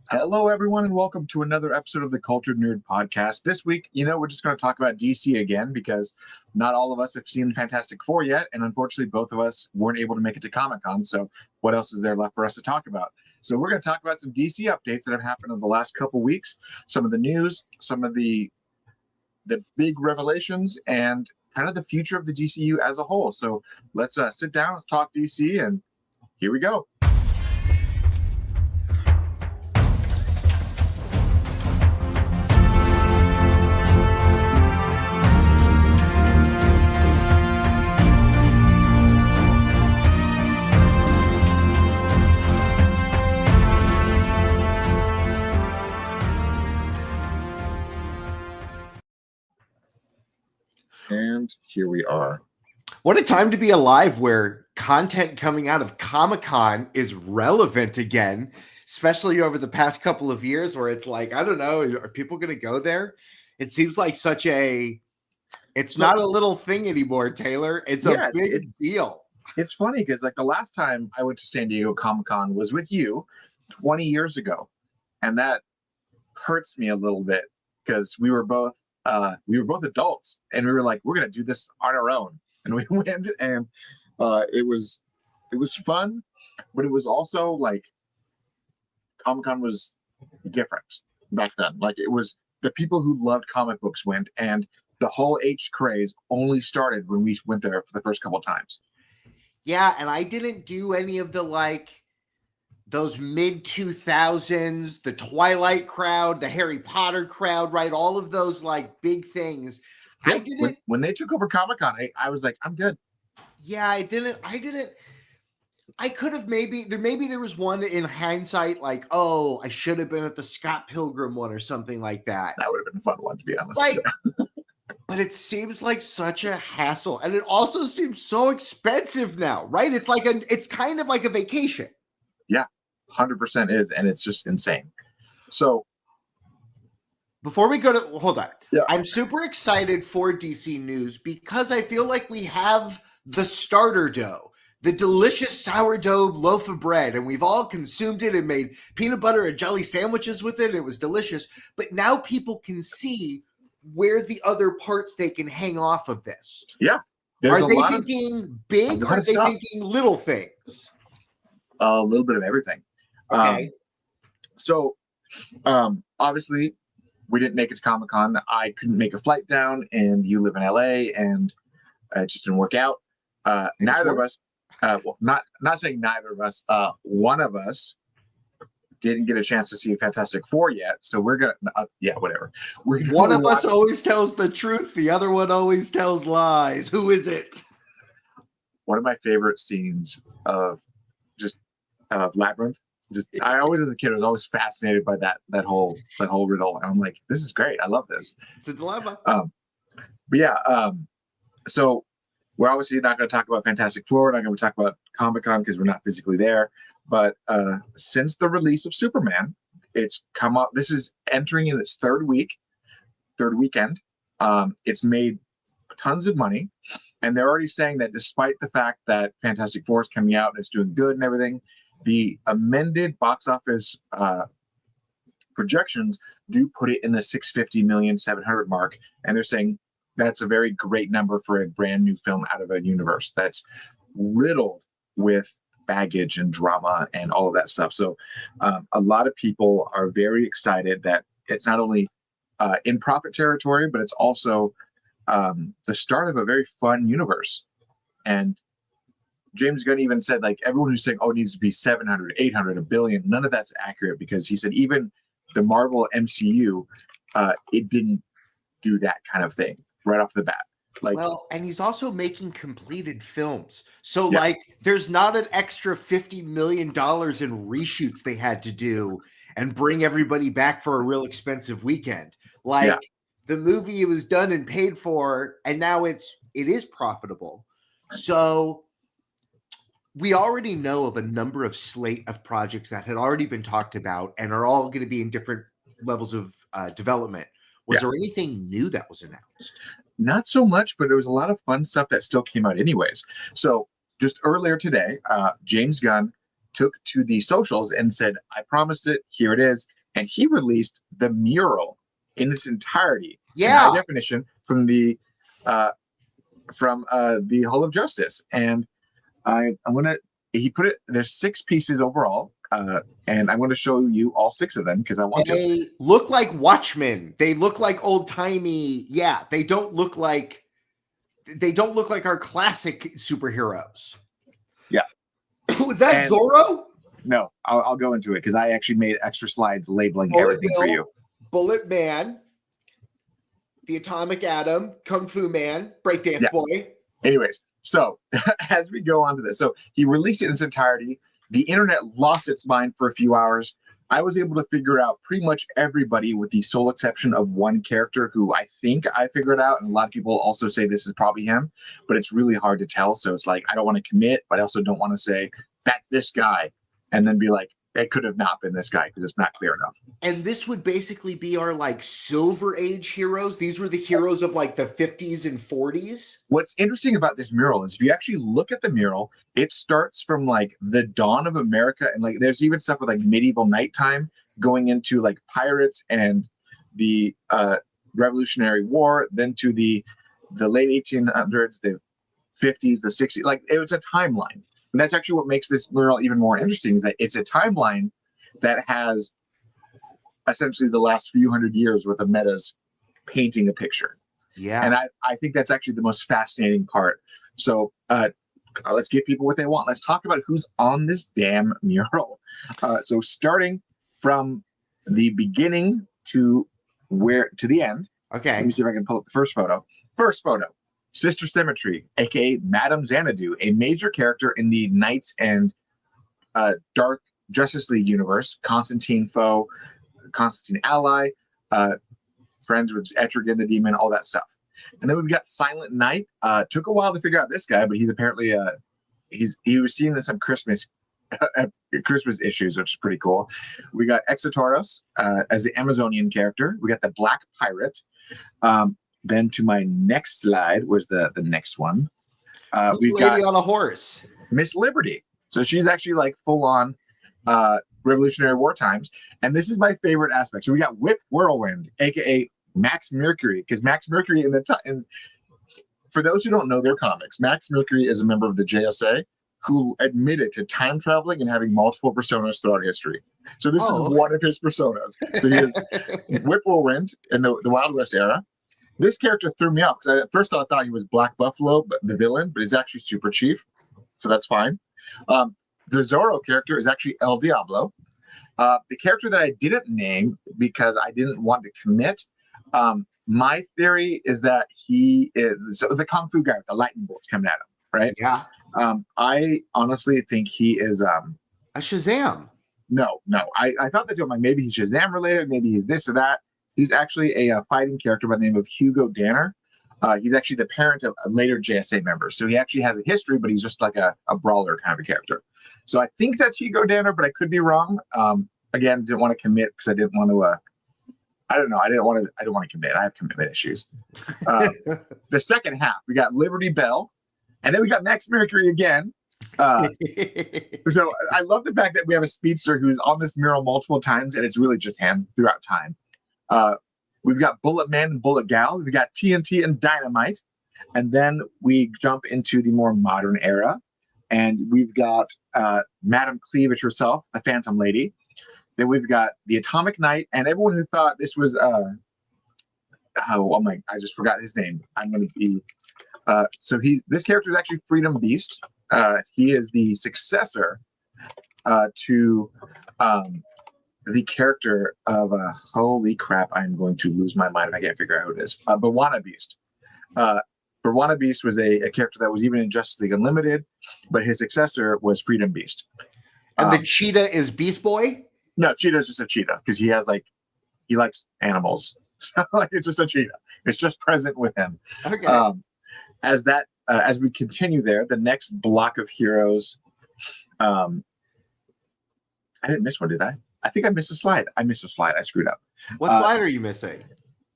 Hello, everyone, and welcome to another episode of the Cultured Nerd Podcast. This week, we're just going to talk about DC again because not all of us have seen Fantastic Four yet, and unfortunately, both of us weren't able to make it to Comic-Con, so what else is there left for us to talk about? So we're going to talk about some DC updates that have happened in the last couple weeks, some of the news, some of the big revelations, and kind of the future of the DCU as a whole. So let's sit down, let's talk DC, and here we go. And here we are. What a time to be alive where content coming out of Comic-Con is relevant again, especially over the past couple of years where it's like, I don't know, are people going to go there? It seems like it's not a little thing anymore, Taylor. It's a big deal. It's funny because like the last time I went to San Diego Comic-Con was with you 20 years ago. And that hurts me a little bit because we were both adults and we were like, we're gonna do this on our own, and we went, and it was fun, but it was also like Comic-Con was different back then. Like it was the people who loved comic books went, and the whole H craze only started when we went there for the first couple of times. Yeah, and I didn't do any of the those mid-2000s, the Twilight crowd, the Harry Potter crowd, right? All of those big things. Yeah, I didn't. When they took over Comic-Con, I was like, I'm good. Yeah, I didn't. I could have maybe there was one in hindsight, like, oh, I should have been at the Scott Pilgrim one or something like that. That would have been a fun one, to be honest. Right. But it seems like such a hassle. And it also seems so expensive now, right? It's kind of like a vacation. Yeah. 100% is, and it's just insane. So before we go to hold on, I'm super excited for DC news because I feel like we have the starter dough, the delicious sourdough loaf of bread, and we've all consumed it and made peanut butter and jelly sandwiches with it. It was delicious, but now people can see where the other parts they can hang off of this. Yeah, are they thinking big or are they thinking little things? A little bit of everything. Okay. So obviously we didn't make it to Comic-Con. I couldn't make a flight down, and you live in LA, and it just didn't work out. Neither of us, well, not saying neither of us, one of us didn't get a chance to see Fantastic Four yet. So we're going to, whatever. One of us always tells the truth. The other one always tells lies. Who is it? One of my favorite scenes of Labyrinth. I always, as a kid, was always fascinated by that whole riddle, and I'm like, this is great. I love this. It's a dilemma. So we're obviously not going to talk about Fantastic Four. We're not going to talk about Comic-Con because we're not physically there. But since the release of Superman, it's come up. This is entering in its third weekend. It's made tons of money, and they're already saying that despite the fact that Fantastic Four is coming out and it's doing good and everything, the amended box office projections do put it in the 650,700,000 mark, and they're saying that's a very great number for a brand new film out of a universe that's riddled with baggage and drama and all of that stuff. So a lot of people are very excited that it's not only in profit territory, but it's also the start of a very fun universe. And James Gunn even said, like, everyone who's saying, oh, it needs to be 700, 800, 1 billion, none of that's accurate, because he said even the Marvel MCU, it didn't do that kind of thing right off the bat. And he's also making completed films. So there's not an extra $50 million in reshoots they had to do and bring everybody back for a real expensive weekend. The movie was done and paid for, and now it is profitable. So we already know of a number of slate of projects that had already been talked about and are all going to be in different levels of development. Was there anything new that was announced? Not so much, but there was a lot of fun stuff that still came out anyways. So just earlier today, James Gunn took to the socials and said, I promised it, here it is. and he released the Mural in its entirety, in Yeah. high definition, from the Hall of Justice. And I'm gonna he put it. There's 6 pieces overall, and I'm going to show you all 6 of them because I want to. They look like Watchmen. They look like old timey. Yeah, they don't look like our classic superheroes. Yeah. Was that Zorro? No, I'll go into it because I actually made extra slides labeling everything for you. Bullet Man, the Atomic Atom, Kung Fu Man, Breakdance Boy. Anyways, so as we go on to this, so he released it in its entirety. The internet lost its mind for a few hours. I was able to figure out pretty much everybody with the sole exception of one character who I think I figured out. And a lot of people also say this is probably him, but it's really hard to tell. So it's like, I don't want to commit, but I also don't want to say that's this guy and then be like, it could have not been this guy because it's not clear enough. And this would basically be our like Silver Age heroes. These were the heroes of like the 50s and 40s. What's interesting about this mural is if you actually look at the mural, it starts from like the dawn of America. And like there's even stuff with like medieval nighttime going into like pirates and the Revolutionary War, then to the late 1800s, the 50s, the 60s. Like it was a timeline. And that's actually what makes this mural even more interesting is that it's a timeline that has essentially the last few hundred years worth of metas painting a picture. Yeah. And I think that's actually the most fascinating part. So let's give people what they want. Let's talk about who's on this damn mural. So starting from the beginning to the end. Okay. Let me see if I can pull up the first photo. First photo. Sister Symmetry, aka Madame Xanadu, a major character in the Knights and Dark Justice League universe. Constantine foe, Constantine ally, friends with Etrigan the demon, all that stuff. And then we've got Silent Knight. Took a while to figure out this guy, but he's apparently he was seen in some Christmas issues, which is pretty cool. We got Exotoros as the Amazonian character. We got the Black Pirate. Then to my next slide was the next one. We've lady got on a horse, Miss Liberty. So she's actually like full on Revolutionary War times. And this is my favorite aspect. So we got Whip Whirlwind, aka Max Mercury, because Max Mercury for those who don't know their comics, Max Mercury is a member of the JSA who admitted to time traveling and having multiple personas throughout history. So this is one of his personas. So he is Whip Whirlwind in the Wild West era. This character threw me off because at first I thought he was Black Buffalo, but the villain, but he's actually Super Chief. So that's fine. The Zorro character is actually El Diablo. The character that I didn't name because I didn't want to commit, my theory is that he is the Kung Fu guy with the lightning bolts coming at him, right? Yeah. I honestly think he is a Shazam. No. I thought that too. I'm like, maybe he's Shazam related, maybe he's this or that. He's actually a fighting character by the name of Hugo Danner. He's actually the parent of a later JSA member. So he actually has a history, but he's just like a brawler kind of a character. So I think that's Hugo Danner, but I could be wrong. Again, didn't want to commit because I didn't want to. I don't know. I don't want to commit. I have commitment issues. The second half, we got Liberty Bell, and then we got Max Mercury again. So I love the fact that we have a speedster who's on this mural multiple times, and it's really just him throughout time. We've got Bullet Man and Bullet Gal. We've got TNT and Dynamite. And then we jump into the more modern era. And we've got Madame Cleavage herself, the Phantom Lady. Then we've got the Atomic Knight. And everyone who thought this was, I just forgot his name. I'm going to be, this character is actually Freedom Beast. He is the successor to the character of holy crap, I'm going to lose my mind if I can't figure out who it is. Bawana Beast. Bawana Beast was a character that was even in Justice League Unlimited, but his successor was Freedom Beast. And the cheetah is Beast Boy? No, cheetah is just a cheetah because he likes animals. So it's just a cheetah. It's just present with him. Okay. As we continue there, the next block of heroes. I didn't miss one, did I? I think I missed a slide. I screwed up. What slide are you missing?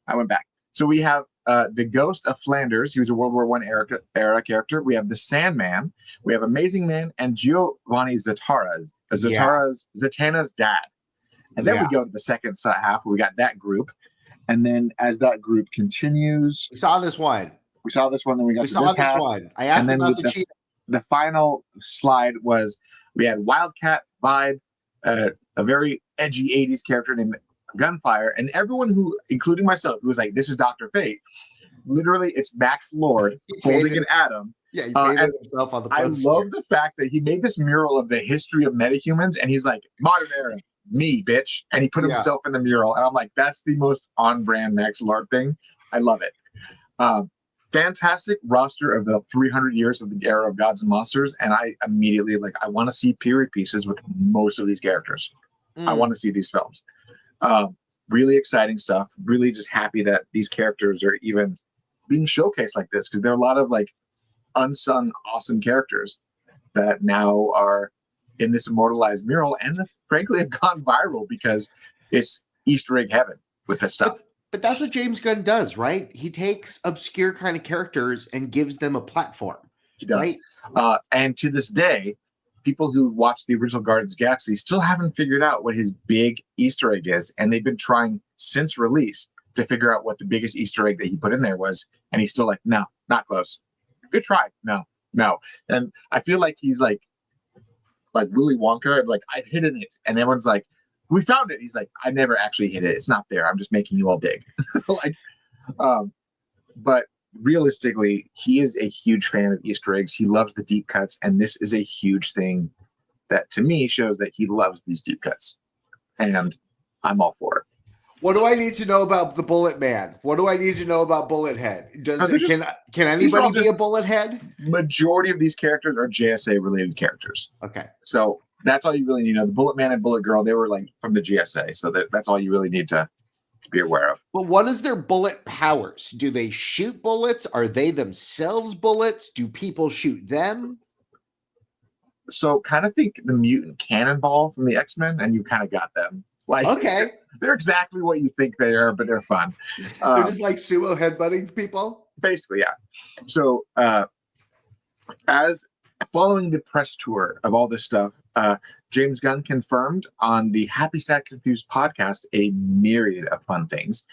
I went back. So we have the Ghost of Flanders. He was a World War I era character. We have the Sandman. We have Amazing Man and Giovanni Zattara's Zatanna's dad. And then we go to the second half where we got that group. And then as that group continues, We saw this one. then we got to saw this this half. one. I asked and then about the cheetah. the final slide was we had Wildcat Vibe, a very edgy 80s character named Gunfire, and everyone who, including myself, who was like, this is Dr. Fate. Literally, it's Max Lord holding an atom. Yeah, he painted himself on the poster. I love the fact that he made this mural of the history of metahumans, and he's like, modern era, me, bitch. And he put himself in the mural. And I'm like, that's the most on-brand Max Lord thing. I love it. Fantastic roster of the 300 years of the era of Gods and Monsters, and I immediately I want to see period pieces with most of these characters. I want to see these films. Really exciting stuff. Really just happy that these characters are even being showcased like this, because there are a lot of unsung awesome characters that now are in this immortalized mural, and frankly have gone viral because it's Easter egg heaven with this stuff. But that's what James Gunn does, right? He takes obscure kind of characters and gives them a platform. He does. Right? And to this day, people who watched the original Guardians of the Galaxy still haven't figured out what his big Easter egg is. And they've been trying since release to figure out what the biggest Easter egg that he put in there was. And he's still like, no, not close. Good try. No. And I feel like he's like Willy Wonka, I've hidden it. And everyone's like, we found it. He's like, I never actually hit it. It's not there. I'm just making you all dig. But realistically, he is a huge fan of Easter eggs. He loves the deep cuts. And this is a huge thing that to me shows that he loves these deep cuts. And I'm all for it. What do I need to know about the Bullet Man? What do I need to know about Bullet Head? Can anybody be a Bullet Head? Majority of these characters are JSA related characters. Okay. So that's all you really need to know. The Bullet Man and Bullet Girl, they were from the GSA. So that's all you really need to be aware of. But what is their bullet powers? Do they shoot bullets? Are they themselves bullets? Do people shoot them? So kind of think the mutant cannonball from the X-Men, and you kind of got them. Okay. They're exactly what you think they are, but they're fun. They're just sumo headbutting people? Basically, yeah. So as following the press tour of all this stuff, James Gunn confirmed on the Happy Sad Confused podcast a myriad of fun things.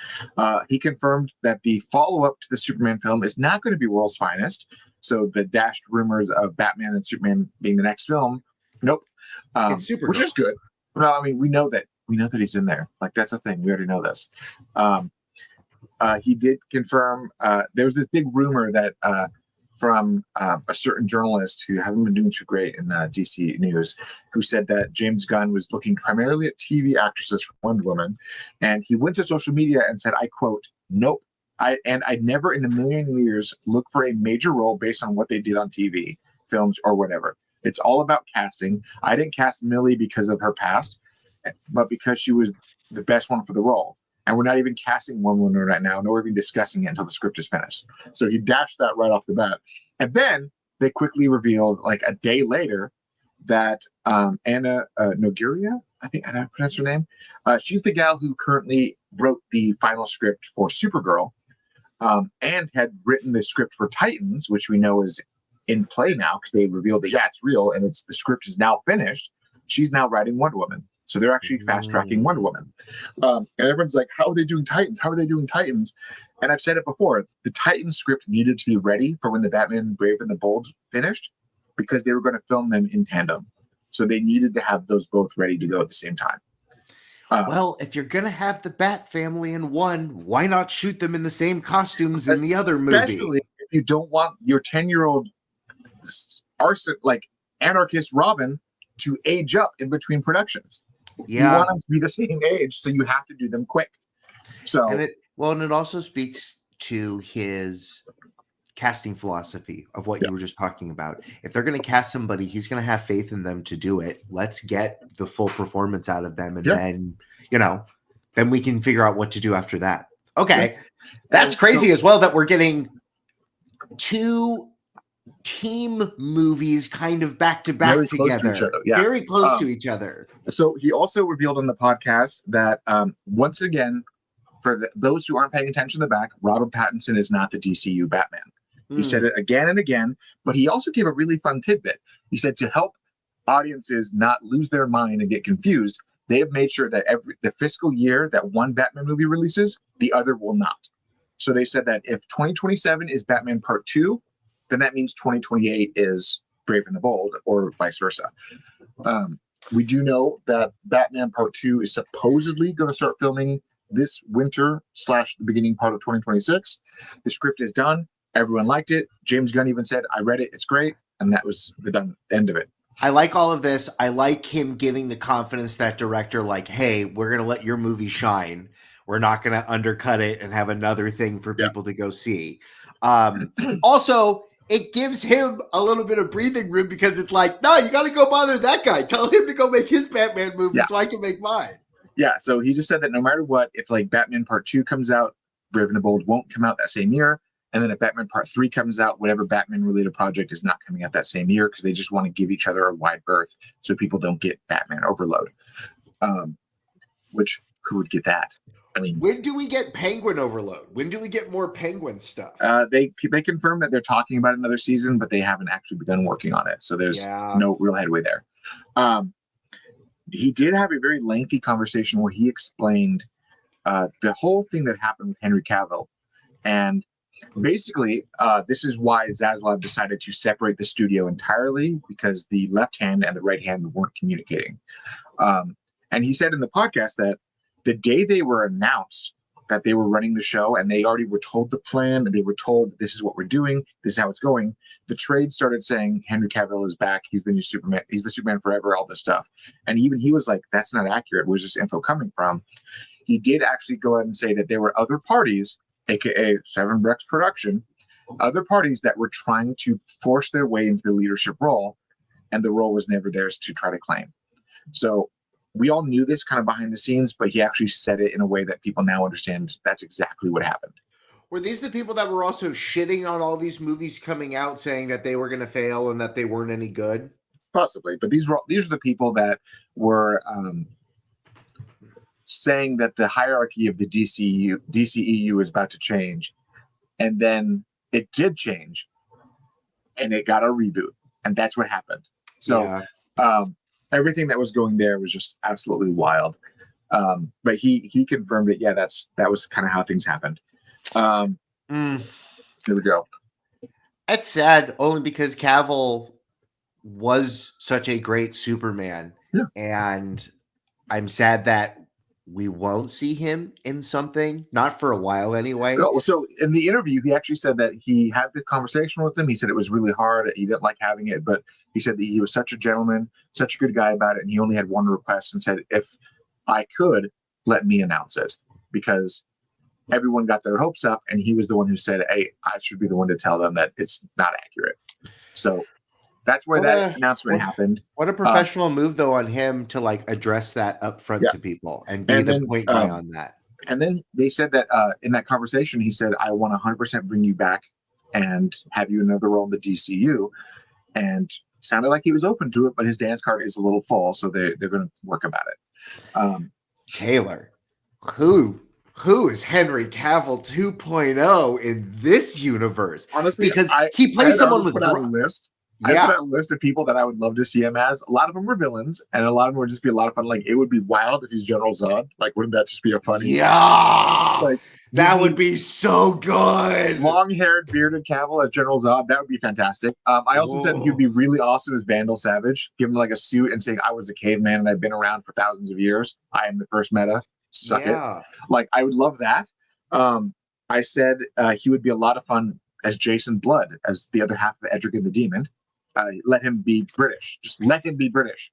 He confirmed that the follow-up to the Superman film is not going to be World's Finest. So the dashed rumors of Batman and Superman being the next film, nope. Which is good. No, I mean, we know that he's in there. That's a thing. We already know this. He did confirm there was this big rumor that from a certain journalist who hasn't been doing too great in DC News, who said that James Gunn was looking primarily at TV actresses for Wonder Woman. And he went to social media and said, I quote, nope. I'd never in a million years look for a major role based on what they did on TV, films, or whatever. It's all about casting. I didn't cast Millie because of her past, but because she was the best one for the role. And we're not even casting Wonder Woman right now, nor even discussing it until the script is finished. So he dashed that right off the bat. And then they quickly revealed, a day later, that Anna Nogueira, I think I pronounced her name, she's the gal who currently wrote the final script for Supergirl, and had written the script for Titans, which we know is in play now because they revealed that, it's real, and the script is now finished. She's now writing Wonder Woman. So they're actually fast-tracking Wonder Woman. And everyone's like, how are they doing Titans? How are they doing Titans? And I've said it before, the Titans script needed to be ready for when the Batman Brave and the Bold finished, because they were going to film them in tandem. So they needed to have those both ready to go at the same time. Well, if you're going to have the Bat family in one, why not shoot them in the same costumes in the other movie? Especially if you don't want your 10-year-old anarchist Robin to age up in between productions. Yeah. You want them to be the same age, so you have to do them quick. So, and it also speaks to his casting philosophy of what you were just talking about. If they're going to cast somebody, he's going to have faith in them to do it. Let's get the full performance out of them, and then then we can figure out what to do after that. Okay, that's crazy as well that we're getting two team movies kind of back to back together, very close to each other. So he also revealed on the podcast that once again, for those who aren't paying attention to the back, Robert Pattinson is not the DCU Batman. He said it again and again, but he also gave a really fun tidbit. He said to help audiences not lose their mind and get confused, they have made sure that the fiscal year that one Batman movie releases, the other will not. So they said that if 2027 is Batman Part 2, then that means 2028 is Brave and the Bold, or vice versa. We do know that Batman Part 2 is supposedly going to start filming this winter / the beginning part of 2026. The script is done. Everyone liked it. James Gunn even said, I read it. It's great. And that was the end of it. I like all of this. I like him giving the confidence that director, like, hey, we're going to let your movie shine. We're not going to undercut it and have another thing for people to go see. Also, it gives him a little bit of breathing room because it's like, no, you got to go bother that guy. Tell him to go make his Batman movie so I can make mine. Yeah, so he just said that no matter what, if like Batman Part 2 comes out, Brave and the Bold won't come out that same year. And then if Batman Part 3 comes out, whatever Batman-related project is not coming out that same year because they just want to give each other a wide berth so people don't get Batman overload. Which, who would get that? I mean, when do we get Penguin overload? When do we get more Penguin stuff? They confirmed that they're talking about another season, but they haven't actually begun working on it. So there's no real headway there. He did have a very lengthy conversation where he explained the whole thing that happened with Henry Cavill. And basically, this is why Zaslav decided to separate the studio entirely, because the left hand and the right hand weren't communicating. And he said in the podcast that the day they were announced that they were running the show and they already were told the plan and they were told this is what we're doing, this is how it's going, the trade started saying Henry Cavill is back, he's the new Superman, he's the Superman forever, all this stuff. And even he was like, that's not accurate, where's this info coming from? He did actually go ahead and say that there were other parties, aka Seven Brex Production, other parties that were trying to force their way into the leadership role, and the role was never theirs to try to claim. So we all knew this kind of behind the scenes, but he actually said it in a way that people now understand that's exactly what happened. Were these the people that were also shitting on all these movies coming out, saying that they were going to fail and that they weren't any good? Possibly, but these are the people that were saying that the hierarchy of the DCEU is about to change, and then it did change, and it got a reboot, and that's what happened. So everything that was going there was just absolutely wild. But he confirmed it. Yeah, that was kind of how things happened. Here we go. That's sad, only because Cavill was such a great Superman, and I'm sad that we won't see him in something, not for a while anyway. No, so in the interview, he actually said that he had the conversation with him. He said it was really hard. He didn't like having it, but he said that he was such a gentleman, such a good guy about it. And he only had one request and said, if I could, let me announce it, because everyone got their hopes up. And he was the one who said, hey, I should be the one to tell them that it's not accurate. So that's where that announcement happened. What a professional move, though, on him to like address that up front to people and be the point guy on that. And then they said that in that conversation, he said, I want to 100% bring you back and have you another role in the DCU. And sounded like he was open to it, but his dance card is a little full, so they're going to work about it. Taylor, who is Henry Cavill 2.0 in this universe? Honestly, because he plays someone with a list. I put out a list of people that I would love to see him as. A lot of them were villains, and a lot of them would just be a lot of fun. Like, it would be wild if he's General Zod. Like, wouldn't that just be a funny? Yeah, like that would be so good. Long-haired, bearded Cavill as General Zod. That would be fantastic. I also said he'd be really awesome as Vandal Savage. Give him like a suit and saying, "I was a caveman and I've been around for thousands of years. I am the first meta. Suck it." Like, I would love that. I said he would be a lot of fun as Jason Blood, as the other half of Edric and the Demon. Let him be British. Just let him be British.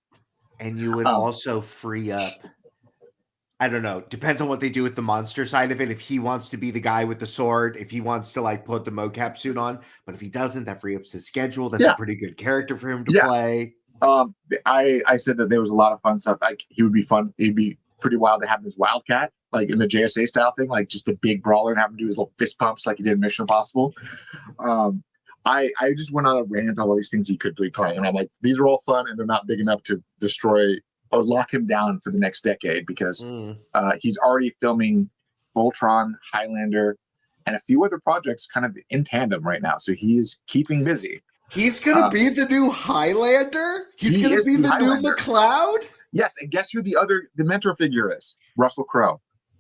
And you would also free up, I don't know, depends on what they do with the monster side of it. If he wants to be the guy with the sword, if he wants to like put the mocap suit on, but if he doesn't, that free up his schedule. That's a pretty good character for him to play. I said that there was a lot of fun stuff. Like, he would be fun. It'd be pretty wild to have him as Wildcat, like in the JSA style thing, like just the big brawler and have him do his little fist pumps like he did in Mission Impossible. I just went on a rant on all these things he could be playing, and I'm like, these are all fun, and they're not big enough to destroy or lock him down for the next decade, because he's already filming Voltron, Highlander, and a few other projects kind of in tandem right now. So he is keeping busy. He's going to be the new Highlander? He's going to be the new McLeod? Yes, and guess who the mentor figure is? Russell Crowe.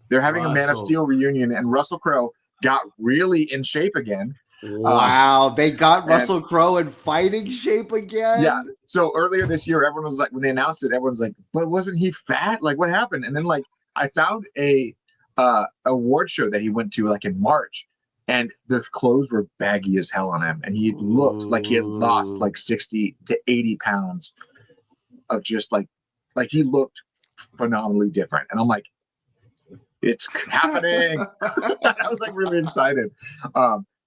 They're having a Man of Russell. Steel reunion, and Russell Crowe got really in shape again. Wow, they got and- Russell Crowe in fighting shape again. Yeah. So earlier this year, everyone was like, when they announced it, everyone's like, "But wasn't he fat? Like, what happened?" And then like, I found a award show that he went to like in March, and the clothes were baggy as hell on him, and he looked like he had lost like 60 to 80 pounds of just like he looked phenomenally different. And I'm like, it's happening. I was like really excited.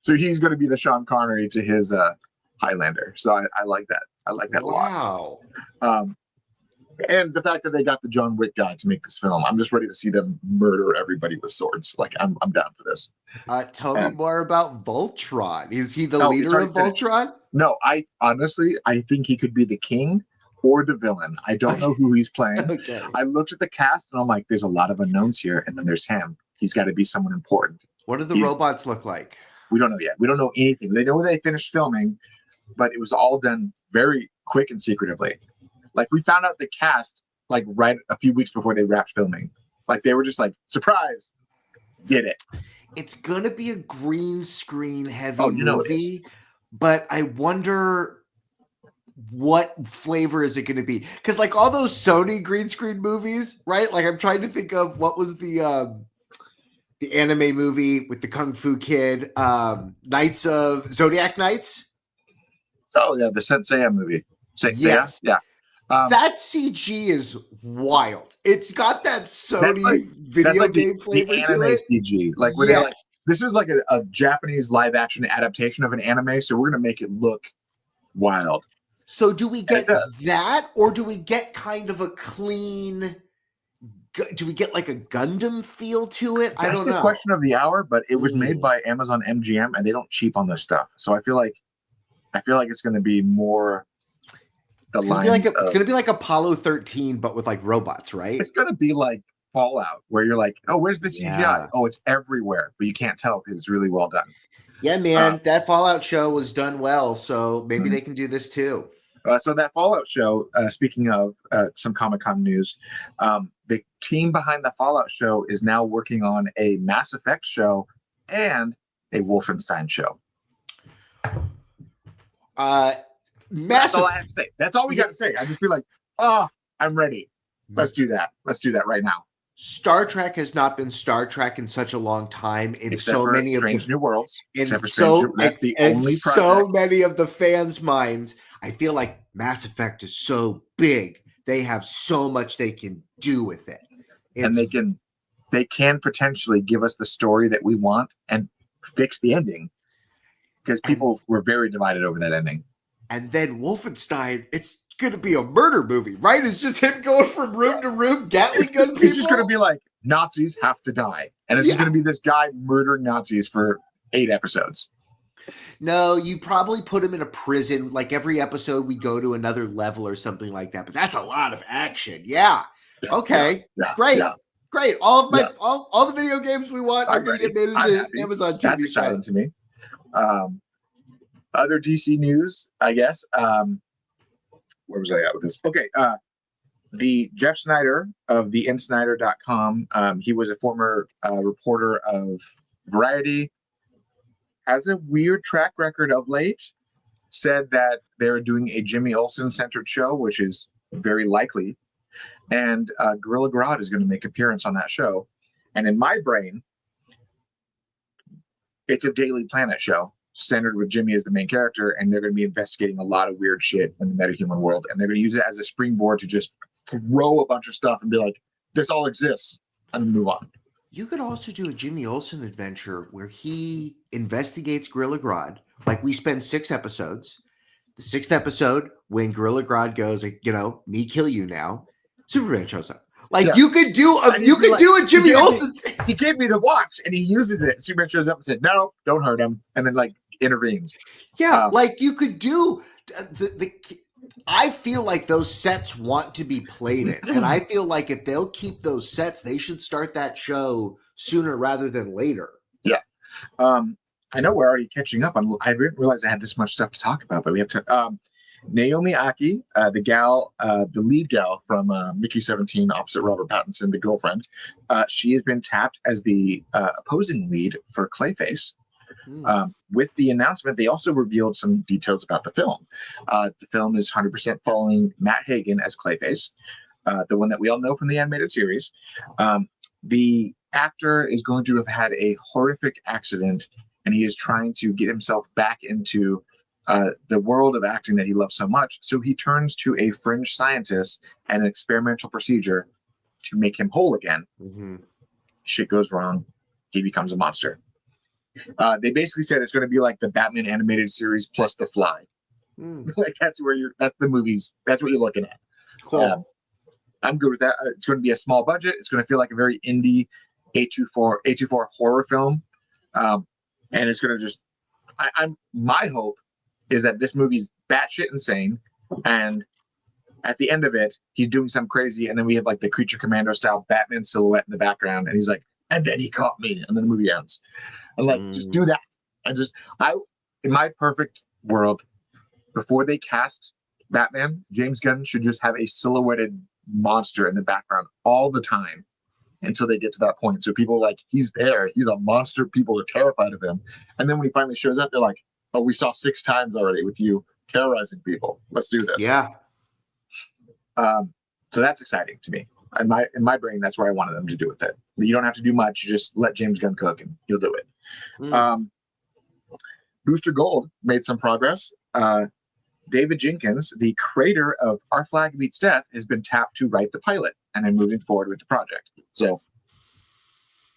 So he's going to be the Sean Connery to his Highlander. So I like that. I like that a lot. Wow. And the fact that they got the John Wick guy to make this film, I'm just ready to see them murder everybody with swords. Like I'm down for this. Tell me more about Voltron. Is he the Oh, leader of Voltron? No, I honestly think he could be the king or the villain. I don't know who he's playing. Okay. I looked at the cast and I'm like, there's a lot of unknowns here, and then there's him. He's got to be someone important. What do the robots look like? We don't know yet. We don't know anything. They know they finished filming, but it was all done very quick and secretively. Like we found out the cast like right a few weeks before they wrapped filming. Like they were just like, surprise, did it. It's gonna be a green screen heavy Oh, you know it movie, but I wonder what flavor is it going to be? Because like all those Sony green screen movies, right? Like I'm trying to think of what was the anime movie with the Kung Fu Kid, Knights of Zodiac Knights. Oh yeah, the Senseiya movie. Yes. Yeah. That CG is wild. It's got that Sony video game flavor the to anime it. CG. Like where they're like, this is like a Japanese live action adaptation of an anime, so we're gonna make it look wild. So do we get that, or do we get kind of a clean? Do we get like a Gundam feel to it? I don't know. That's the question of the hour, but it was made by Amazon MGM, and they don't cheap on this stuff. So I feel like it's going to be more the lines. It's going to be like Apollo 13, but with like robots, right? It's going to be like Fallout, where you're like, oh, where's the CGI? Yeah. Oh, it's everywhere, but you can't tell because it's really well done. Yeah, man, that Fallout show was done well, so maybe they can do this too. So that Fallout show, speaking of some Comic-Con news, the team behind the Fallout show is now working on a Mass Effect show and a Wolfenstein show. That's all I have to say. That's all we got to say. I just be like, oh, I'm ready. Let's do that. Let's do that right now. Star Trek has not been Star Trek in such a long time. In except so for many Strange of New Worlds. Except for that's the only project. So many of the fans' minds, I feel like Mass Effect is so big. They have so much they can do with it. And they can potentially give us the story that we want and fix the ending. Because people were very divided over that ending. And then Wolfenstein, it's going to be a murder movie, right? It's just him going from room to room, Gatling gun people. It's just going to be like, Nazis have to die. And it's just going to be this guy murdering Nazis for 8 episodes. No, you probably put him in a prison. Like every episode, we go to another level or something like that. But that's a lot of action. Yeah. Okay. Great. Great. All of all the video games we want are going to get made into Amazon TV. That's exciting to me. Other DC news, I guess. Where was I at with this? Okay. The Jeff Snyder of the InSnyder.com, he was a former reporter of Variety, has a weird track record of late, said that they're doing a Jimmy Olsen-centered show, which is very likely, and Gorilla Grodd is going to make an appearance on that show. And in my brain, it's a Daily Planet show, centered with Jimmy as the main character, and they're going to be investigating a lot of weird shit in the metahuman world, and they're going to use it as a springboard to just throw a bunch of stuff and be like, this all exists, and move on. You could also do a Jimmy Olsen adventure where he investigates Gorilla Grodd. Like we spend 6 episodes. The 6th episode, when Gorilla Grodd goes, me kill you now, Superman shows up. Like you could do a Jimmy Olsen. He gave me the watch and he uses it. Superman shows up and said, "No, don't hurt him," and then intervenes. Yeah, like you could do the I feel like those sets want to be played in, and I feel like if they'll keep those sets, they should start that show sooner rather than later. Yeah, I know we're already catching up on. I didn't realize I had this much stuff to talk about, but we have to. Naomi Aki, the lead gal from Mickey 17, opposite Robert Pattinson, the girlfriend, she has been tapped as the opposing lead for Clayface. With the announcement, they also revealed some details about the film. The film is 100% following Matt Hagen as Clayface, the one that we all know from the animated series. The actor is going to have had a horrific accident, and he is trying to get himself back into the world of acting that he loves so much. So he turns to a fringe scientist and an experimental procedure to make him whole again. Shit goes wrong. He becomes a monster. They basically said it's going to be like the Batman animated series plus The Fly. Like that's the movies. That's what you're looking at. Cool. I'm good with that. It's going to be a small budget. It's going to feel like a very indie A24 horror film, and it's going to just. My hope is that this movie's batshit insane, and at the end of it, he's doing something crazy, and then we have like the Creature Commando style Batman silhouette in the background, and he's like, and then he caught me, and then the movie ends. And like, just do that. And in my perfect world, before they cast Batman, James Gunn should just have a silhouetted monster in the background all the time until they get to that point. So people are like, he's there, he's a monster. People are terrified of him. And then when he finally shows up, they're like, oh, we saw 6 times already with you terrorizing people. Let's do this. Yeah. So that's exciting to me. In my brain, that's where I wanted them to do with it. You don't have to do much. You just let James Gunn cook and he'll do it. Booster Gold made some progress. David Jenkins, the creator of Our Flag Meets Death, has been tapped to write the pilot and then moving forward with the project. So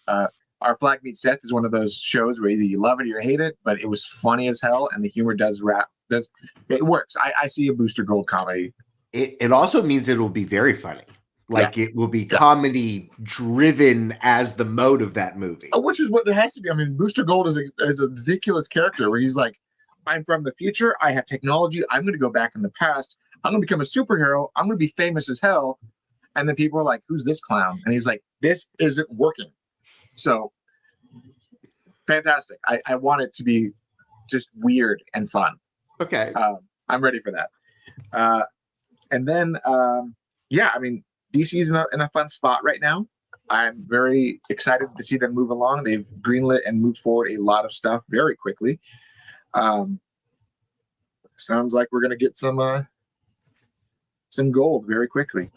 Our Flag Meets Death is one of those shows where either you love it or you hate it, but it was funny as hell and the humor it works. I see a Booster Gold comedy. It also means it will be very funny. Like it will be comedy driven as the mode of that movie. Which is what it has to be. I mean, Booster Gold is a ridiculous character where he's like, I'm from the future. I have technology. I'm going to go back in the past. I'm going to become a superhero. I'm going to be famous as hell. And then people are like, who's this clown? And he's like, this isn't working. So fantastic. I want it to be just weird and fun. Okay. I'm ready for that. And then, I mean, DC's in a fun spot right now. I'm very excited to see them move along. They've greenlit and moved forward a lot of stuff very quickly. Sounds like we're going to get some gold very quickly.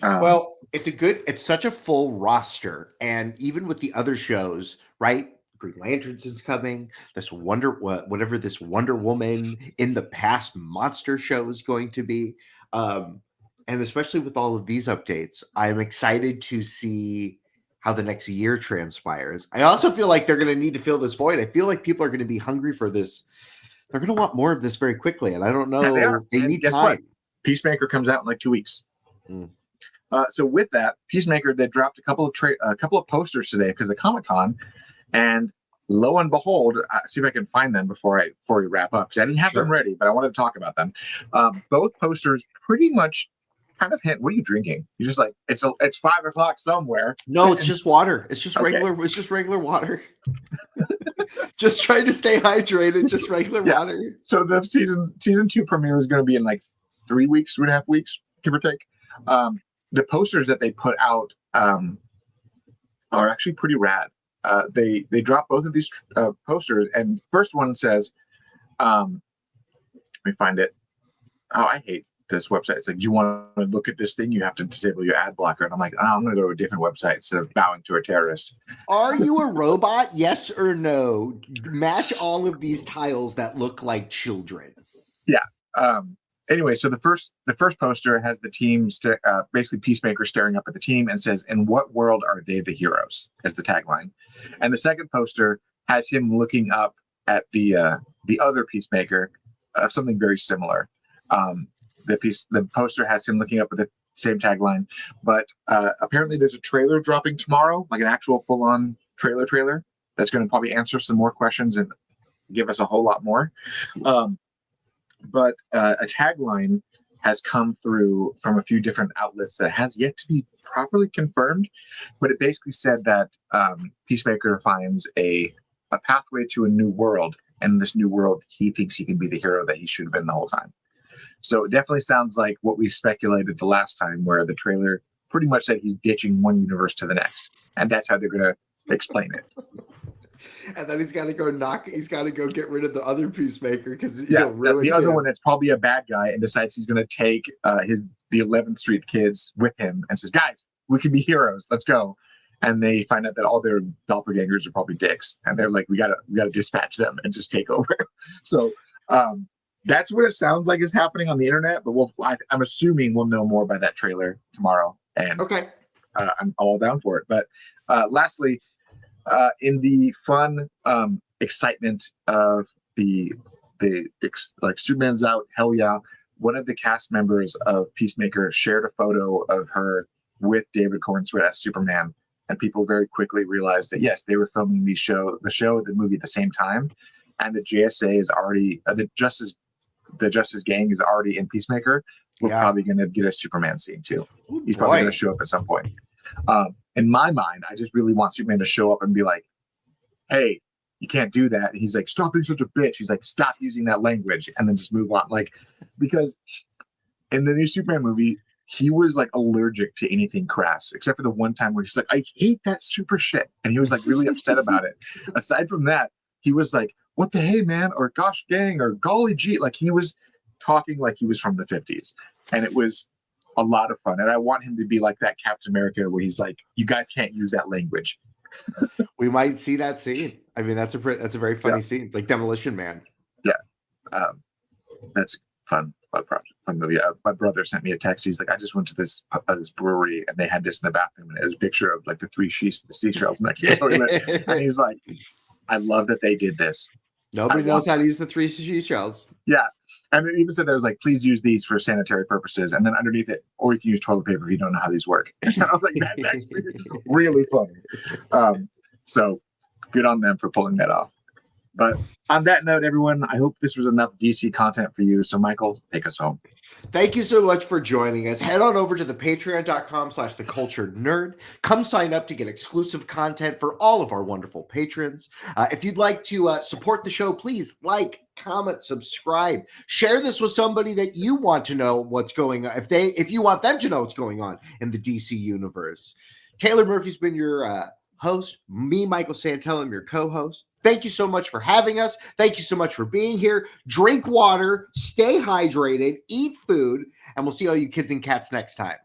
Well, it's such a full roster, and even with the other shows, right? Green Lanterns is coming. This Wonder Woman in the past monster show is going to be, and especially with all of these updates, I'm excited to see how the next year transpires. I also feel like they're going to need to fill this void. I feel like people are going to be hungry for this. They're going to want more of this very quickly, and I don't know. They need time. What? Peacemaker comes out in like 2 weeks. So with that, Peacemaker, they dropped a couple of posters today because of Comic-Con, and lo and behold, see if I can find them before we wrap up, because I didn't have them ready, but I wanted to talk about them. Both posters pretty much kind of hint. What are you drinking? You're just like, it's 5:00 somewhere. No, it's just water. It's just regular. It's just regular water. Just trying to stay hydrated. Just regular water. So the season 2 premiere is going to be in like 3 weeks, 3.5 weeks, give or take. The posters that they put out are actually pretty rad. They dropped both of these posters, and first one says, let me find it. Oh, I hate this website. It's like, do you want to look at this thing? You have to disable your ad blocker. And I'm like, I'm going to go to a different website instead of bowing to a terrorist. Are you a robot? Yes or no? Match all of these tiles that look like children. Yeah. Anyway, so the first poster has the team, basically Peacemaker staring up at the team and says, "In what world are they the heroes?" as the tagline. And the second poster has him looking up at the other Peacemaker, something very similar. The poster has him looking up at the same tagline, but apparently there's a trailer dropping tomorrow, like an actual full-on trailer that's going to probably answer some more questions and give us a whole lot more. But a tagline has come through from a few different outlets that has yet to be properly confirmed, but it basically said that Peacemaker finds a pathway to a new world, and in this new world, he thinks he can be the hero that he should have been the whole time. So it definitely sounds like what we speculated the last time, where the trailer pretty much said he's ditching one universe to the next, and that's how they're going to explain it. And then he's got to go get rid of the other Peacemaker because Yeah, ruin the other him. one that's probably a bad guy and decides he's going to take the 11th Street kids with him and says, "Guys, we can be heroes. Let's go." And they find out that all their doppelgangers are probably dicks, and they're like, "We gotta dispatch them and just take over." So that's what it sounds like is happening on the internet. But I'm assuming we'll know more by that trailer tomorrow, and Okay. I'm all down for it. But lastly, in the fun excitement of like Superman's out, hell yeah! One of the cast members of Peacemaker shared a photo of her with David Cornsweet as Superman, and people very quickly realized that yes, they were filming the movie at the same time, and the JSA is already the Justice Gang is already in Peacemaker. We're probably going to get a Superman scene too. He's probably going to show up at some point. In my mind, I just really want Superman to show up and be like, "Hey, you can't do that." And he's like, "Stop being such a bitch." He's like, "Stop using that language," and then just move on. Like, because in the new Superman movie, he was like allergic to anything crass, except for the one time where he's like, "I hate that super shit," and he was like really upset about it. Aside from that, he was like, "What the hey man," or "Gosh gang," or "Golly gee," like he was talking like he was from the 50s, and it was a lot of fun. And I want him to be like that Captain America, where he's like, "You guys can't use that language." We might see that scene. I mean, that's a very funny scene. It's like Demolition Man. Yeah, that's fun project, fun movie. My brother sent me a text. He's like, "I just went to this brewery and they had this in the bathroom, and it was a picture of like the three seashells next to the toilet." And he's like, "I love that they did this. Nobody knows how to use the three seashells." Yeah. And it even said there was like, "Please use these for sanitary purposes." And then underneath it, "Or you can use toilet paper if you don't know how these work." And I was like, that's actually really funny. So good on them for pulling that off. But on that note, everyone, I hope this was enough DC content for you. So Michael, take us home. Thank you so much for joining us. Head on over to the patreon.com/theculturednerd. Come sign up to get exclusive content for all of our wonderful patrons. If you'd like to support the show, please like, comment, subscribe, share this with somebody that you want to know what's going on. If you want them to know what's going on in the DC universe. Taylor Murphy's been your host. Me, Michael Santellum, your co-host. Thank you so much for having us. Thank you so much for being here. Drink water, stay hydrated, eat food, and we'll see all you kids and cats next time.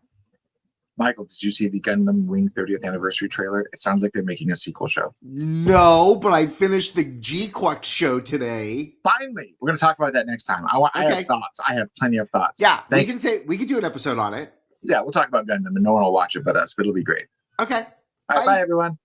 Michael, did you see the Gundam Wing 30th anniversary trailer? It sounds like they're making a sequel show. No, but I finished the G-Quack show today. Finally, we're going to talk about that next time. I have thoughts. I have plenty of thoughts. Yeah, we can do an episode on it. Yeah, we'll talk about Gundam, and no one will watch it but us, but it'll be great. Okay. All right, bye everyone.